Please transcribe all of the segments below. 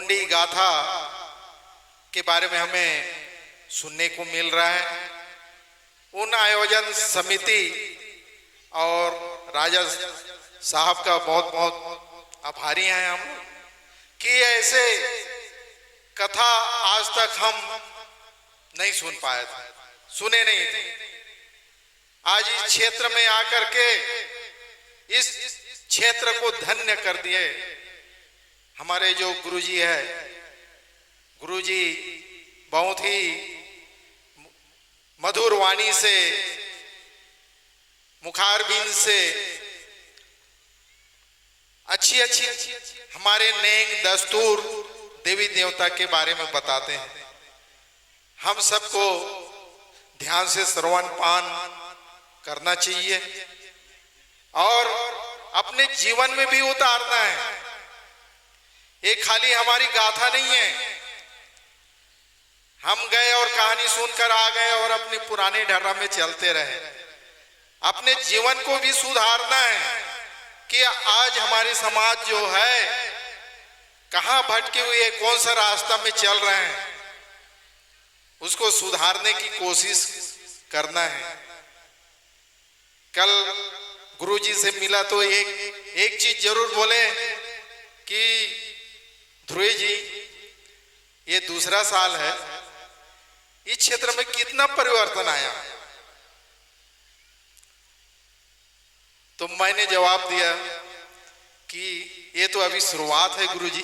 गोंडी गाथा के बारे में हमें सुनने को मिल रहा है। उन आयोजन समिति और राजा साहब का बहुत बहुत आभारी हैं हम कि ऐसे कथा आज तक हम नहीं सुन पाए थे, सुने नहीं थे। आज इस क्षेत्र में आकर के इस क्षेत्र को धन्य कर दिए हमारे जो गुरुजी है। गुरुजी बहुत ही मधुर वाणी से, मुखारबिंद से अच्छी अच्छी हमारे नेंग दस्तूर देवी देवता के बारे में बताते हैं। हम सबको ध्यान से श्रवण पान करना चाहिए और अपने जीवन में भी उतारना है। ये खाली हमारी गाथा नहीं है, हम गए और कहानी सुनकर आ गए और अपने पुराने ढर्रा में चलते रहे। अपने जीवन को भी सुधारना है कि आज हमारी समाज जो है कहां भटके हुए, कौन सा रास्ता में चल रहे हैं, उसको सुधारने की कोशिश करना है। कल गुरुजी से मिला तो एक चीज जरूर बोले कि ध्रुव जी, ये दूसरा साल है, इस क्षेत्र में कितना परिवर्तन आया। तो मैंने जवाब दिया कि ये तो अभी शुरुआत है गुरुजी,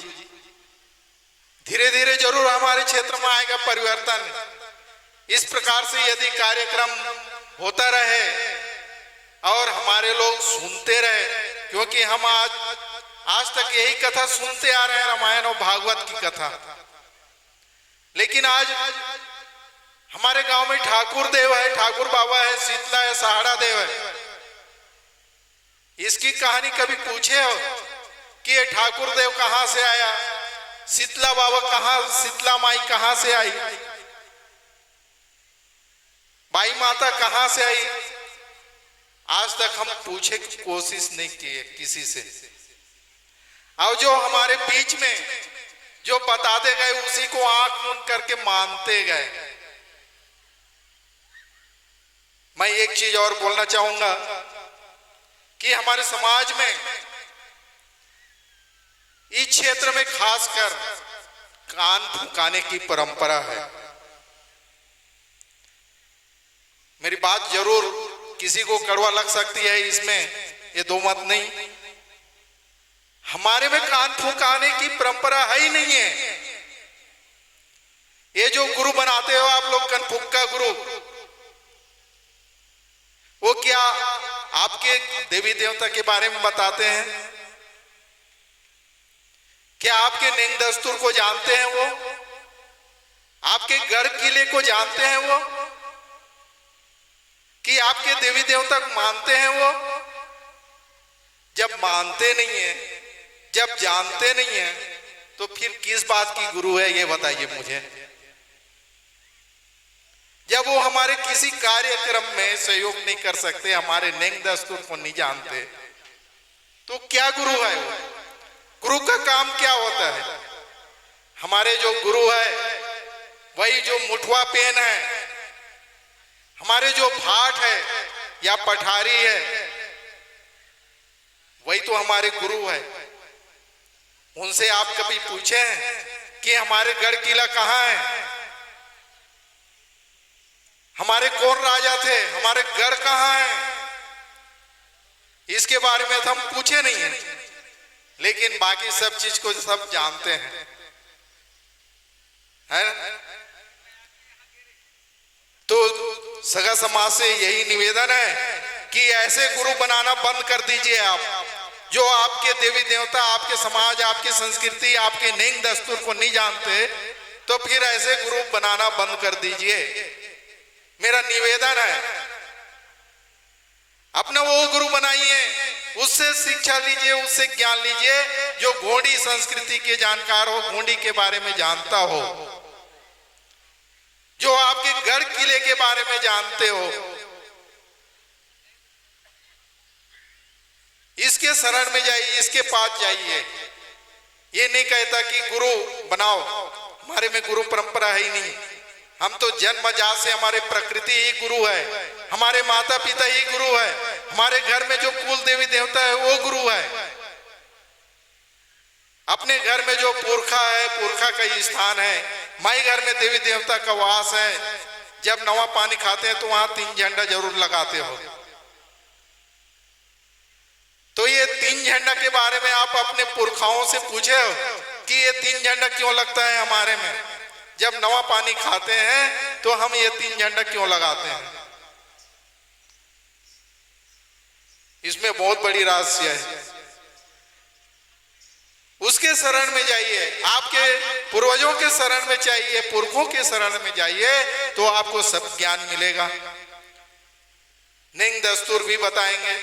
धीरे धीरे जरूर हमारे क्षेत्र में आएगा परिवर्तन। इस प्रकार से यदि कार्यक्रम होता रहे और हमारे लोग सुनते रहे, क्योंकि हम आज तक यही कथा सुनते आ रहे हैं, रामायण और भागवत की कथा। लेकिन आज हमारे गांव में ठाकुर देव है, ठाकुर बाबा है, शीतला है, सहाड़ा देव है। इसकी कहानी कभी पूछे हो कि ये ठाकुर देव कहां से आया, शीतला बाबा कहां, शीतला माई कहां से आई, बाई माता कहां से आई? आज तक हम पूछे की कोशिश नहीं किए किसी से। और जो हमारे बीच में जो बताते गए उसी को आंख मूंद करके मानते गए। मैं एक चीज और बोलना चाहूंगा कि हमारे समाज में इस क्षेत्र में खासकर कान फूंकाने की परंपरा है। मेरी बात जरूर किसी को कड़वा लग सकती है, इसमें ये दो मत नहीं। हमारे में कान फूंकाने की परंपरा है ही नहीं है। ये जो गुरु बनाते हो आप लोग, कनफुक्का गुरु, वो क्या आपके देवी देवता के बारे में बताते हैं? क्या आपके नेंग दस्तूर को जानते हैं? वो आपके गढ़ किले को जानते हैं? वो कि आपके देवी देवता मानते हैं? वो जब मानते नहीं है, जब जानते नहीं है, तो फिर किस बात की गुरु है ये बताइए मुझे। जब वो हमारे किसी कार्यक्रम में सहयोग नहीं कर सकते, हमारे नेंग दस्तूर को नहीं जानते, तो क्या गुरु है वो? गुरु का काम क्या होता है? हमारे जो गुरु है वही जो मुठवा पेन है, हमारे जो भाट है या पठारी है, वही तो हमारे गुरु है। उनसे आप कभी पूछे हैं कि हमारे गढ़ किला कहां है, हमारे कौन राजा थे, हमारे गढ़ कहां है? इसके बारे में तो हम पूछे नहीं है, लेकिन बाकी सब चीज को सब जानते हैं, है ना? तो सगा समाज से यही निवेदन है कि ऐसे गुरु बनाना बंद कर दीजिए आप, जो आपके देवी देवता, आपके समाज, आपकी संस्कृति, आपके नेंग दस्तूर को नहीं जानते, तो फिर ऐसे गुरु बनाना बंद कर दीजिए। मेरा निवेदन है, अपना वो गुरु बनाइए, उससे शिक्षा लीजिए, उससे ज्ञान लीजिए जो गोंडी संस्कृति के जानकार हो, गोंडी के बारे में जानता हो, जो आपके गढ़ किले के बारे में जानते हो। इसके शरण में जाइए, इसके पास जाइए। ये नहीं कहता कि गुरु बनाओ, हमारे में गुरु परंपरा है ही नहीं। हम तो जन्मजात से हमारे प्रकृति ही गुरु है, हमारे माता पिता ही गुरु है, हमारे घर में जो कुल देवी देवता है वो गुरु है। अपने घर में जो पुरखा है, पुरखा का ही स्थान है। माई घर में देवी देवता का वास है। जब नवा पानी खाते हैं तो वहां 3 झंडा जरूर लगाते हो। तो ये 3 झंडा के बारे में आप अपने पुरखाओं से पूछे हो कि ये 3 झंडा क्यों लगता है हमारे में? जब नवा पानी खाते हैं तो हम ये 3 झंडा क्यों लगाते हैं? इसमें बहुत बड़ी रहस्य है। उसके शरण में जाइए, आपके पूर्वजों के शरण में चाहिए, पुरखों के शरण में जाइए तो आपको सब ज्ञान मिलेगा। निंग दस्तूर भी बताएंगे।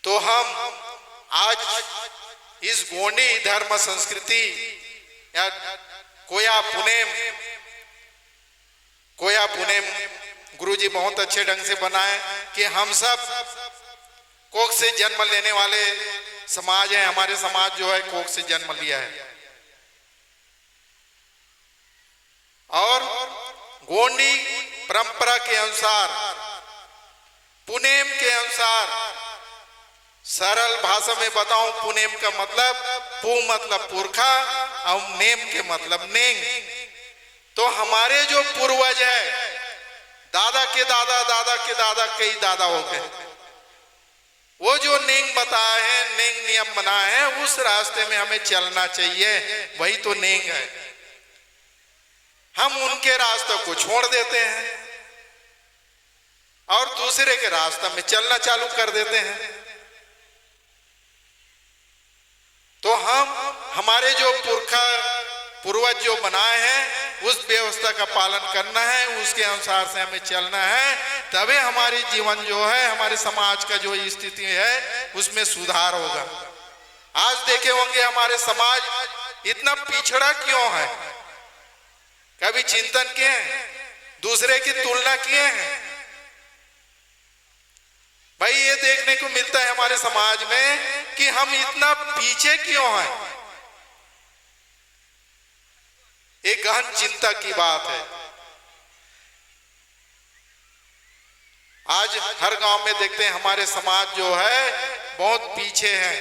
तो हम आज इस गोंडी धर्म संस्कृति या कोया पुनेम गुरुजी बहुत अच्छे ढंग से बनाए कि हम सब कोख से जन्म लेने वाले समाज है। हमारे समाज जो है कोख से जन्म लिया है और गोंडी परंपरा के अनुसार, पुनेम के अनुसार, सरल भाषा में बताऊं, पुनेम का मतलब पू मतलब पुरखा और नेम के मतलब नेंग। तो हमारे जो पूर्वज है, दादा के दादा, दादा के दादा, कई दादा हो गए, वो जो नेंग बताए हैं, नेंग नियम बनाए हैं, उस रास्ते में हमें चलना चाहिए। वही तो नेंग है। हम उनके रास्ते को छोड़ देते हैं और दूसरे के रास्ते में चलना चालू कर देते हैं। तो हमारे जो पूर्वज जो बनाए हैं उस व्यवस्था का पालन करना है, उसके अनुसार से हमें चलना है। तभी हमारी जीवन जो है, हमारे समाज का जो स्थिति है उसमें सुधार होगा। आज देखे होंगे हमारे समाज इतना पिछड़ा क्यों है? कभी चिंतन किए हैं? दूसरे की तुलना किए हैं? भाई ये देखने को मिलता है हमारे समाज में कि हम इतना पीछे क्यों हैं। एक गहन चिंता की बात है। आज हर गांव में देखते हैं हमारे समाज जो है बहुत पीछे है,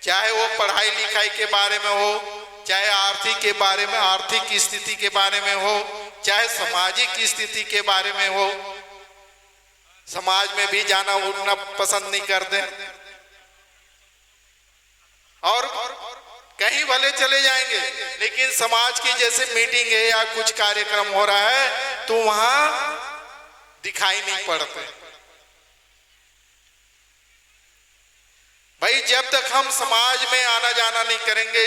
चाहे वो पढ़ाई लिखाई के बारे में हो, चाहे आर्थिक के बारे में, आर्थिक स्थिति के बारे में हो, चाहे सामाजिक स्थिति के बारे में हो। समाज में भी जाना उठना पसंद नहीं करते और कहीं भले चले जाएंगे, लेकिन समाज की जैसे मीटिंग है या कुछ कार्यक्रम हो रहा है तो वहां दिखाई नहीं पड़ते। भाई जब तक हम समाज में आना जाना नहीं करेंगे,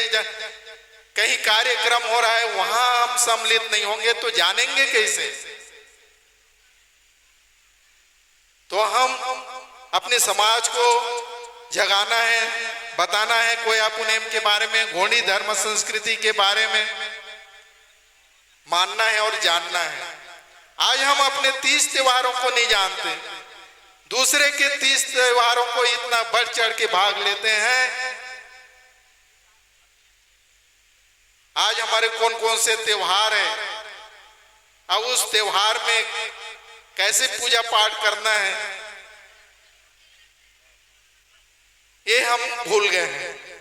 कहीं कार्यक्रम हो रहा है वहां हम सम्मिलित नहीं होंगे तो जानेंगे कैसे? तो हम अपने समाज को जगाना है, बताना है कोया पुनेम के बारे में, गोंडी धर्म संस्कृति के बारे में मानना है और जानना है। आज हम अपने 30 त्योहारों को नहीं जानते, दूसरे के 30 त्योहारों को इतना बढ़ चढ़ के भाग लेते हैं। आज हमारे कौन कौन से त्योहार है, अब उस त्योहार में कैसे पूजा पाठ करना है ये हम भूल गए हैं।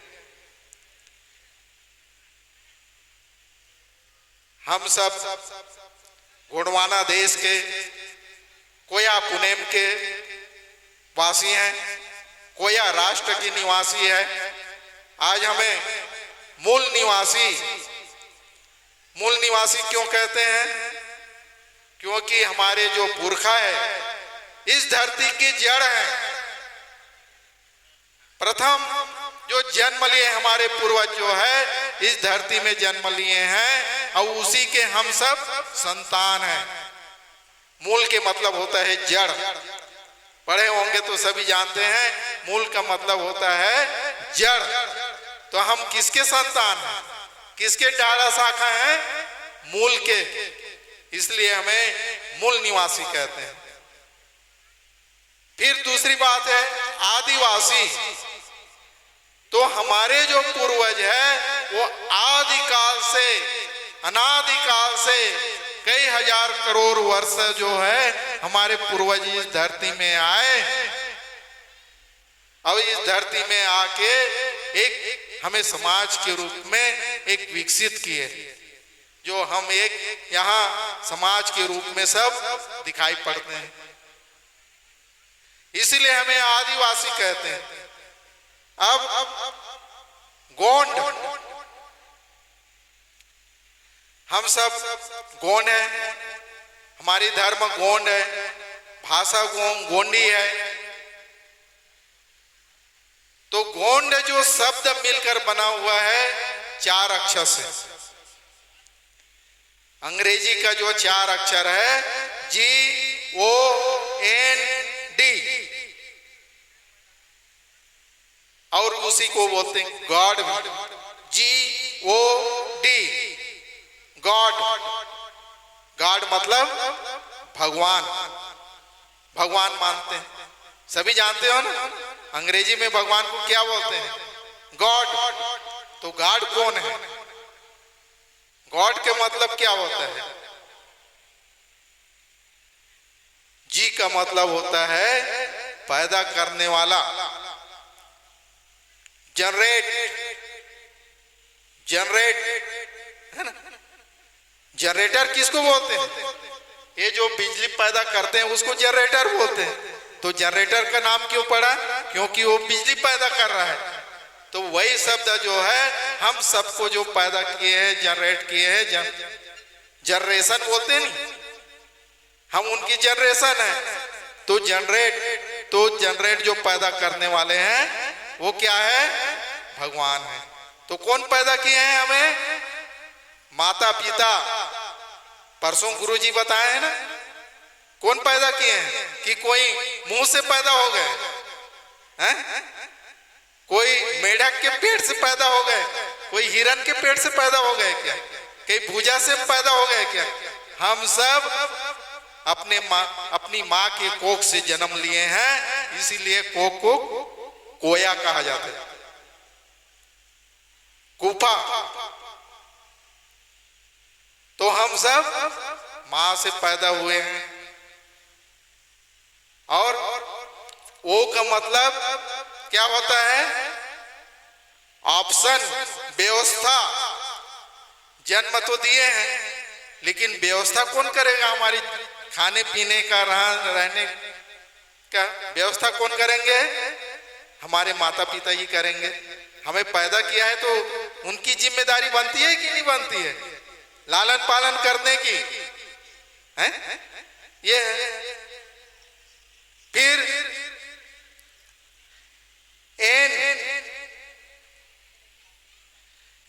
हम सब गोंडवाना देश के कोया पुनेम के वासी हैं, कोया राष्ट्र की निवासी है। आज हमें मूल निवासी क्यों कहते हैं? क्योंकि हमारे जो पुरखा है इस धरती की जड़ है। प्रथम जो जन्म लिए हमारे पूर्वज जो है इस धरती में जन्म लिए हैं और उसी के हम सब संतान हैं। मूल के मतलब होता है जड़। पढ़े होंगे तो सभी जानते हैं मूल का मतलब होता है जड़। तो हम किसके संतान हैं, किसके डाला शाखा हैं? मूल के। इसलिए हमें मूल निवासी कहते हैं। फिर दूसरी बात है आदिवासी। तो हमारे जो पूर्वज है वो आदिकाल से, अनादिकाल से कई हजार करोड़ वर्ष जो है हमारे पूर्वज इस धरती में आए। अब इस धरती में आके एक हमें समाज के रूप में एक विकसित किए, जो हम एक यहाँ समाज के रूप में सब दिखाई पड़ते हैं, इसलिए हमें आदिवासी कहते हैं। अब गोंड, हम सब गोंड है, हमारी धर्म गोंड है, भाषा गोंडी है। तो गोंड जो शब्द मिलकर बना हुआ है 4 अक्षर से, अंग्रेजी का जो 4 अक्षर है GOND, और उसी को बोलते हैं गॉड भी, GOD, गॉड। गॉड मतलब भगवान, भगवान मानते हैं, सभी जानते हो ना। अंग्रेजी में भगवान को क्या बोलते हैं? गॉड। तो गॉड कौन है? गॉड के मतलब क्या होता है? जी का मतलब होता है पैदा करने वाला, जनरेट, है ना। जनरेटर किसको बोलते हैं? ये जो बिजली पैदा करते हैं उसको जनरेटर बोलते हैं। तो जनरेटर का नाम क्यों पड़ा? क्योंकि वो बिजली पैदा कर रहा है। तो वही शब्द जो है हम सबको जो पैदा किए हैं, जनरेट किए हैं, जनरेशन बोलते नहीं, हम उनकी जनरेशन है। तो जनरेट जो पैदा करने वाले हैं वो क्या है? भगवान है। तो कौन पैदा किए हैं हमें? माता पिता। परसों गुरुजी बताए हैं ना, कौन पैदा किए हैं? कि कोई मुंह से पैदा हो गए हैं, कोई मेढक के पेट से पैदा हो गए, कोई हिरन के पेट से पैदा हो गए क्या? कहीं भुजा से पैदा हो गए क्या? हम सब अपनी माँ के कोख से जन्म लिए हैं, इसीलिए कोख को कोया कहा जाता है, गुफा। तो हम सब माँ से पैदा हुए हैं। और ओ का मतलब क्या होता है? ऑप्शन, व्यवस्था। जन्म तो दिए हैं, लेकिन व्यवस्था कौन करेगा? हमारी खाने पीने का, रहने का व्यवस्था कौन करेंगे? हमारे माता पिता ही करेंगे। हमें पैदा किया है तो उनकी जिम्मेदारी बनती है कि नहीं बनती है? लालन पालन करने की है ये है। फिर एन,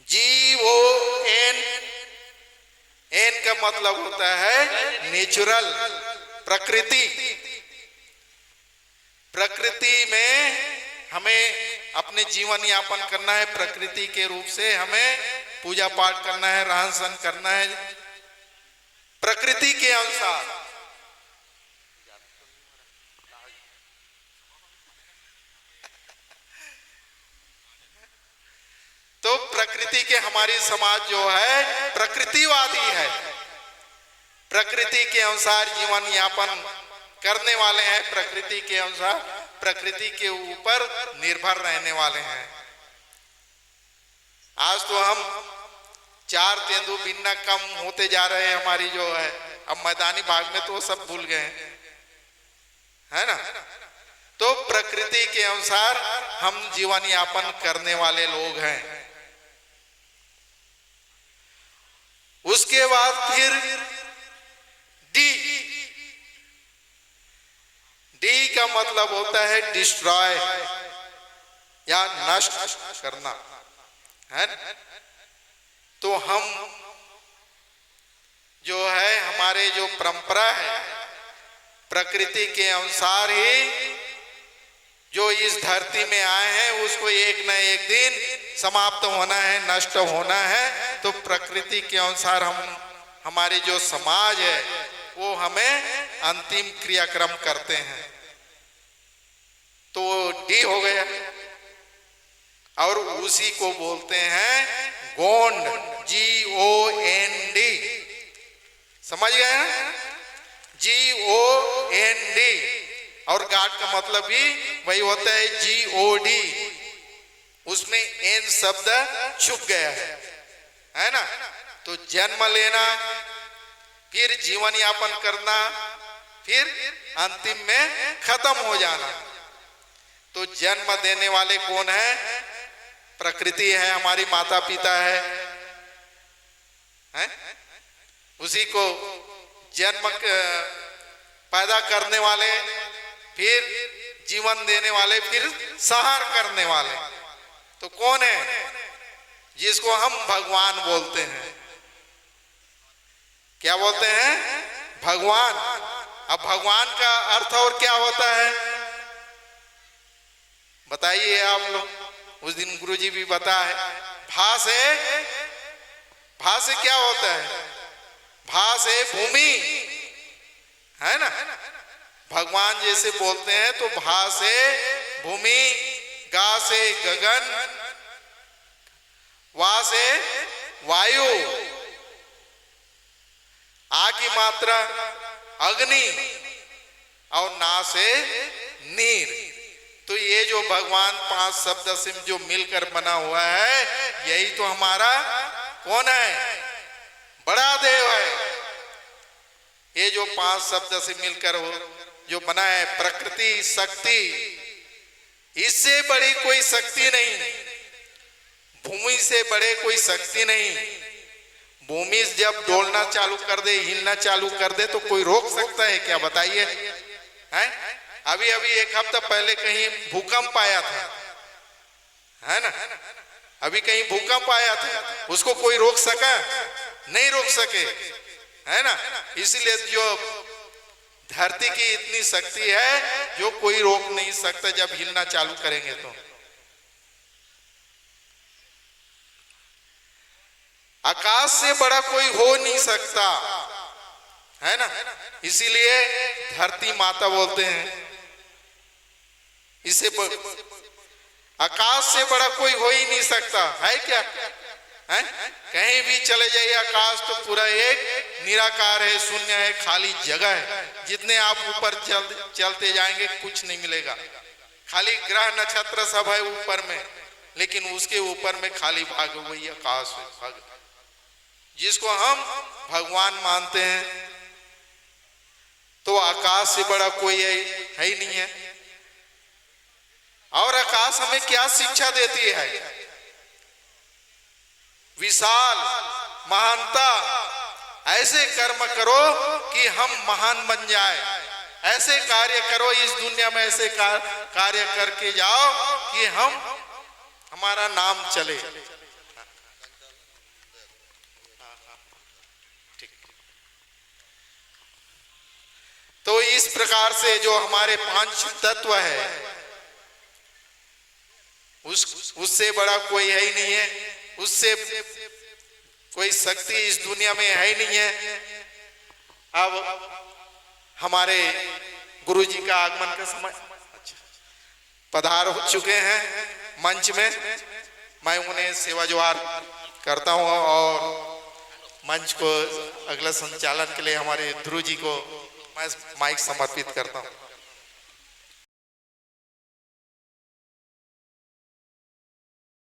GON, एन का मतलब होता है नेचुरल, प्रकृति। प्रकृति में हमें अपने जीवन यापन करना है, प्रकृति के रूप से हमें पूजा पाठ करना है, रहन सहन करना है प्रकृति के अनुसार। तो प्रकृति के, हमारी समाज जो है प्रकृतिवादी है, प्रकृति के अनुसार जीवन यापन करने वाले हैं, प्रकृति के अनुसार, प्रकृति के ऊपर निर्भर रहने वाले हैं। आज तो हम 4 तेंदु बिन्ना कम होते जा रहे हैं हमारी जो है। अब मैदानी भाग में तो सब भूल गए है ना। तो प्रकृति के अनुसार हम जीवन यापन करने वाले लोग हैं। उसके बाद फिर डी का मतलब होता है डिस्ट्रॉय या नष्ट करना है। तो हम जो है, हमारे जो परंपरा है प्रकृति के अनुसार ही जो इस धरती में आए हैं उसको एक न एक दिन समाप्त होना है, नष्ट होना है। तो प्रकृति के अनुसार हम, हमारे जो समाज है वो हमें अंतिम क्रियाक्रम करते हैं। तो डी हो गया, और उसी को बोलते हैं गोंड, GOND। समझ गए हैं? GOND। और गाड का मतलब भी वही होता है GOD। उसमें एन शब्द छुप गया है ना। तो जन्म लेना, फिर जीवन यापन करना, फिर अंतिम में खत्म हो जाना। तो जन्म देने वाले कौन है? प्रकृति है, हमारी माता पिता है? उसी को जन्म पैदा करने वाले, फिर जीवन देने वाले, फिर संहार करने वाले तो कौन है? जिसको हम भगवान बोलते हैं। क्या बोलते हैं? भगवान। अब भगवान का अर्थ और क्या होता है बताइए आप लोग। उस दिन गुरुजी भी बताए। भा से क्या होता है? भा से भूमि, है ना। भगवान जैसे बोलते हैं तो भा से भूमि, गा से गगन, वा से वायु, आ की मात्रा अग्नि, और ना से नीर। तो ये जो भगवान 5 शब्द से जो मिलकर बना हुआ है, यही तो हमारा कौन है? बड़ा देव है। ये जो 5 शब्द से मिलकर जो बना है, प्रकृति शक्ति, इससे बड़ी कोई शक्ति नहीं, भूमि से बड़े कोई शक्ति नहीं। भूमि जब डोलना चालू कर दे, हिलना चालू कर दे, तो कोई रोक सकता है क्या बताइए? हैं? अभी अभी 1 हफ्ता पहले कहीं भूकंप आया था, है ना। अभी कहीं भूकंप आया था, उसको कोई रोक सका? नहीं रोक सके, है ना। इसलिए जो धरती की इतनी शक्ति है जो कोई रोक नहीं सकता जब हिलना चालू करेंगे तो। आकाश से बड़ा कोई हो नहीं सकता, है ना। इसीलिए धरती माता बोलते हैं। इसे आकाश से बड़ा कोई हो ही नहीं सकता है क्या? है? कहीं भी चले जाइए, आकाश तो पूरा एक निराकार है, शून्य है, खाली जगह है। जितने आप ऊपर चलते जाएंगे कुछ नहीं मिलेगा, खाली ग्रह नक्षत्र सब है ऊपर में, लेकिन उसके ऊपर में खाली भाग वही आकाश है, भाग जिसको हम भगवान मानते हैं। तो आकाश से बड़ा कोई है ही नहीं है। और आकाश हमें क्या शिक्षा देती है? विशाल, महानता। ऐसे कर्म करो कि हम महान बन जाए, ऐसे कार्य करो इस दुनिया में, ऐसे कार्य करके जाओ कि हमारा नाम चले। तो इस प्रकार से जो हमारे 5 तत्व है, उससे बड़ा कोई है ही नहीं है, उससे कोई शक्ति इस दुनिया में है ही नहीं है। अब हमारे गुरुजी का आगमन का समय पधार हो चुके हैं मंच में। मैं उन्हें सेवा जोहार करता हूं और मंच को अगला संचालन के लिए हमारे ध्रुव जी को मैं माइक समर्पित करता हूं।